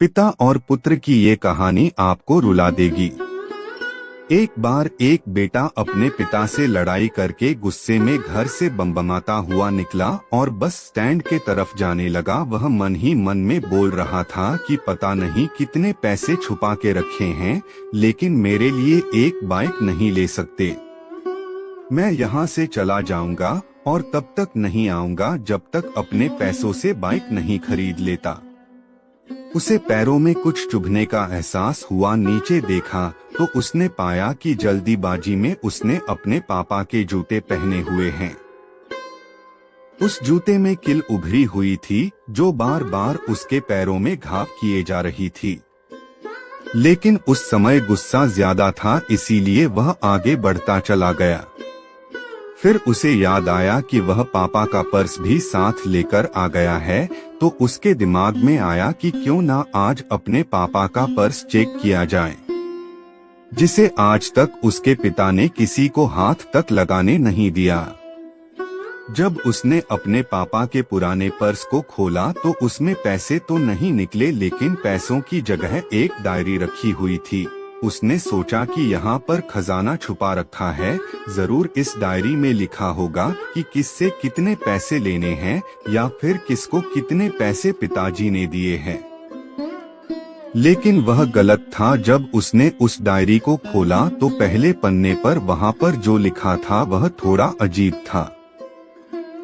पिता और पुत्र की ये कहानी आपको रुला देगी। एक बार एक बेटा अपने पिता से लड़ाई करके गुस्से में घर से बमबमाता हुआ निकला और बस स्टैंड के तरफ जाने लगा। वह मन ही मन में बोल रहा था कि पता नहीं कितने पैसे छुपा के रखे हैं, लेकिन मेरे लिए एक बाइक नहीं ले सकते। मैं यहाँ से चला जाऊंगा और तब तक नहीं आऊंगा जब तक अपने पैसों से बाइक नहीं खरीद लेता। उसे पैरों में कुछ चुभने का एहसास हुआ। नीचे देखा तो उसने पाया कि जल्दीबाजी में उसने अपने पापा के जूते पहने हुए हैं। उस जूते में कील उभरी हुई थी जो बार बार उसके पैरों में घाव किए जा रही थी, लेकिन उस समय गुस्सा ज्यादा था, इसीलिए वह आगे बढ़ता चला गया। फिर उसे याद आया कि वह पापा का पर्स भी साथ लेकर आ गया है, तो उसके दिमाग में आया कि क्यों ना आज अपने पापा का पर्स चेक किया जाए, जिसे आज तक उसके पिता ने किसी को हाथ तक लगाने नहीं दिया। जब उसने अपने पापा के पुराने पर्स को खोला तो उसमें पैसे तो नहीं निकले, लेकिन पैसों की जगह एक डायरी रखी हुई थी। उसने सोचा कि यहाँ पर खजाना छुपा रखा है, जरूर इस डायरी में लिखा होगा कि किससे कितने पैसे लेने हैं या फिर किसको कितने पैसे पिताजी ने दिए हैं। लेकिन वह गलत था। जब उसने उस डायरी को खोला तो पहले पन्ने पर वहाँ पर जो लिखा था वह थोड़ा अजीब था।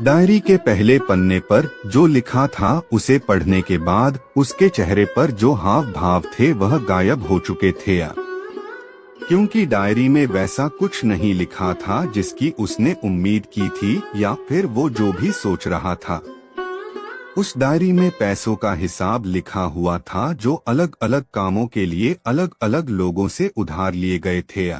डायरी के पहले पन्ने पर जो लिखा था उसे पढ़ने के बाद उसके चेहरे पर जो हाव भाव थे वह गायब हो चुके थे, क्योंकि डायरी में वैसा कुछ नहीं लिखा था जिसकी उसने उम्मीद की थी या फिर वो जो भी सोच रहा था। उस डायरी में पैसों का हिसाब लिखा हुआ था जो अलग अलग कामों के लिए अलग अलग लोगों से उधार लिए गए थे।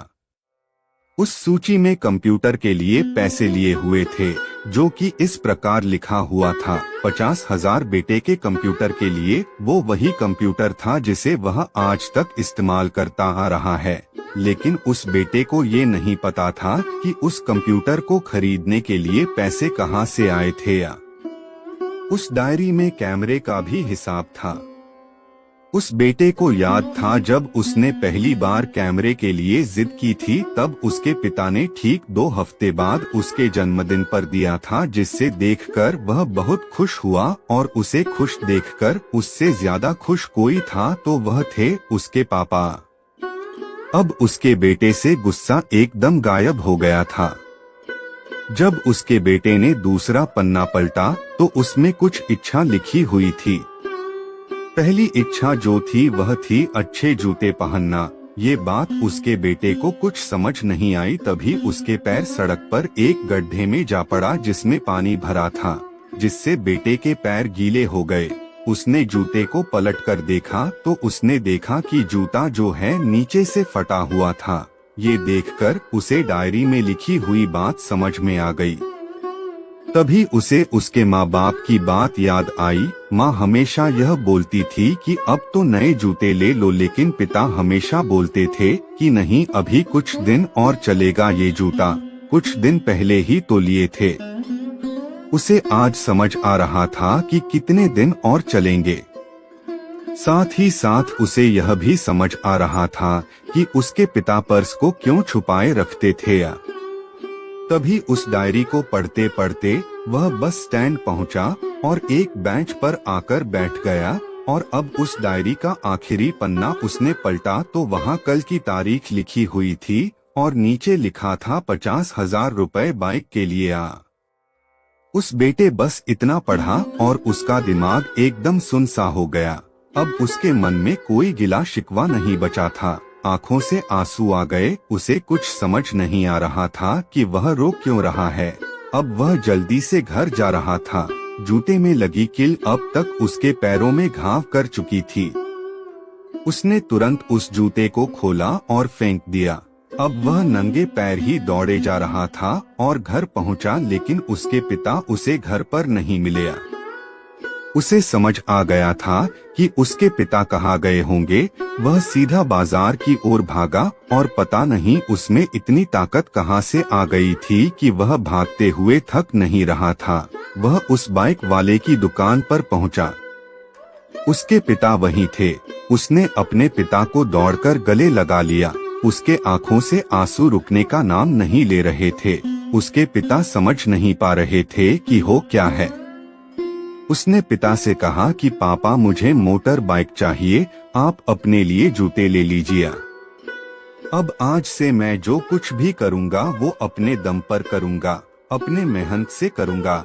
उस सूची में कंप्यूटर के लिए पैसे लिए हुए थे, जो कि इस प्रकार लिखा हुआ था 50,000 बेटे के कंप्यूटर के लिए। वो वही कंप्यूटर था जिसे वह आज तक इस्तेमाल करता आ रहा है, लेकिन उस बेटे को ये नहीं पता था कि उस कंप्यूटर को खरीदने के लिए पैसे कहाँ से आए थे। उस डायरी में कैमरे का भी हिसाब था। उस बेटे को याद था जब उसने पहली बार कैमरे के लिए जिद की थी, तब उसके पिता ने ठीक 2 हफ्ते बाद उसके जन्मदिन पर दिया था, जिससे देखकर वह बहुत खुश हुआ। और उसे खुश देखकर उससे ज्यादा खुश कोई था तो वह थे उसके पापा। अब उसके बेटे से गुस्सा एकदम गायब हो गया था। जब उसके बेटे ने दूसरा पन्ना पलटा तो उसमें कुछ इच्छा लिखी हुई थी। पहली इच्छा जो थी वह थी अच्छे जूते पहनना। ये बात उसके बेटे को कुछ समझ नहीं आई। तभी उसके पैर सड़क पर एक गड्ढे में जा पड़ा जिसमें पानी भरा था, जिससे बेटे के पैर गीले हो गए। उसने जूते को पलट कर देखा तो उसने देखा कि जूता जो है नीचे से फटा हुआ था। ये देखकर उसे डायरी में लिखी हुई बात समझ में आ गई। तभी उसे उसके माँ बाप की बात याद आई। माँ हमेशा यह बोलती थी कि अब तो नए जूते ले लो, लेकिन पिता हमेशा बोलते थे कि नहीं, अभी कुछ दिन और चलेगा ये जूता, कुछ दिन पहले ही तो लिए थे। उसे आज समझ आ रहा था कि कितने दिन और चलेंगे। साथ ही साथ उसे यह भी समझ आ रहा था कि उसके पिता पर्स को क्यों छुपाए रखते थे। तभी उस डायरी को पढ़ते पढ़ते वह बस स्टैंड पहुंचा और एक बेंच पर आकर बैठ गया। और अब उस डायरी का आखिरी पन्ना उसने पलटा तो वहां कल की तारीख लिखी हुई थी और नीचे लिखा था 50,000 रुपए बाइक के लिए। उस बेटे बस इतना पढ़ा और उसका दिमाग एकदम सुन सा हो गया। अब उसके मन में कोई गिला शिकवा नहीं बचा था। आंखों से आंसू आ गए। उसे कुछ समझ नहीं आ रहा था कि वह रो क्यों रहा है। अब वह जल्दी से घर जा रहा था। जूते में लगी कील अब तक उसके पैरों में घाव कर चुकी थी। उसने तुरंत उस जूते को खोला और फेंक दिया। अब वह नंगे पैर ही दौड़े जा रहा था और घर पहुंचा, लेकिन उसके पिता उसे घर पर नहीं मिले। उसे समझ आ गया था कि उसके पिता कहाँ गए होंगे। वह सीधा बाजार की ओर भागा और पता नहीं उसमें इतनी ताकत कहाँ से आ गई थी कि वह भागते हुए थक नहीं रहा था। वह उस बाइक वाले की दुकान पर पहुंचा। उसके पिता वहीं थे। उसने अपने पिता को दौड़कर गले लगा लिया। उसके आंखों से आंसू रुकने का नाम नहीं ले रहे थे। उसके पिता समझ नहीं पा रहे थे कि हो क्या है। उसने पिता से कहा कि पापा मुझे मोटर बाइक चाहिए, आप अपने लिए जूते ले लीजिए। अब आज से मैं जो कुछ भी करूँगा वो अपने दम पर करूँगा, अपने मेहनत से करूँगा।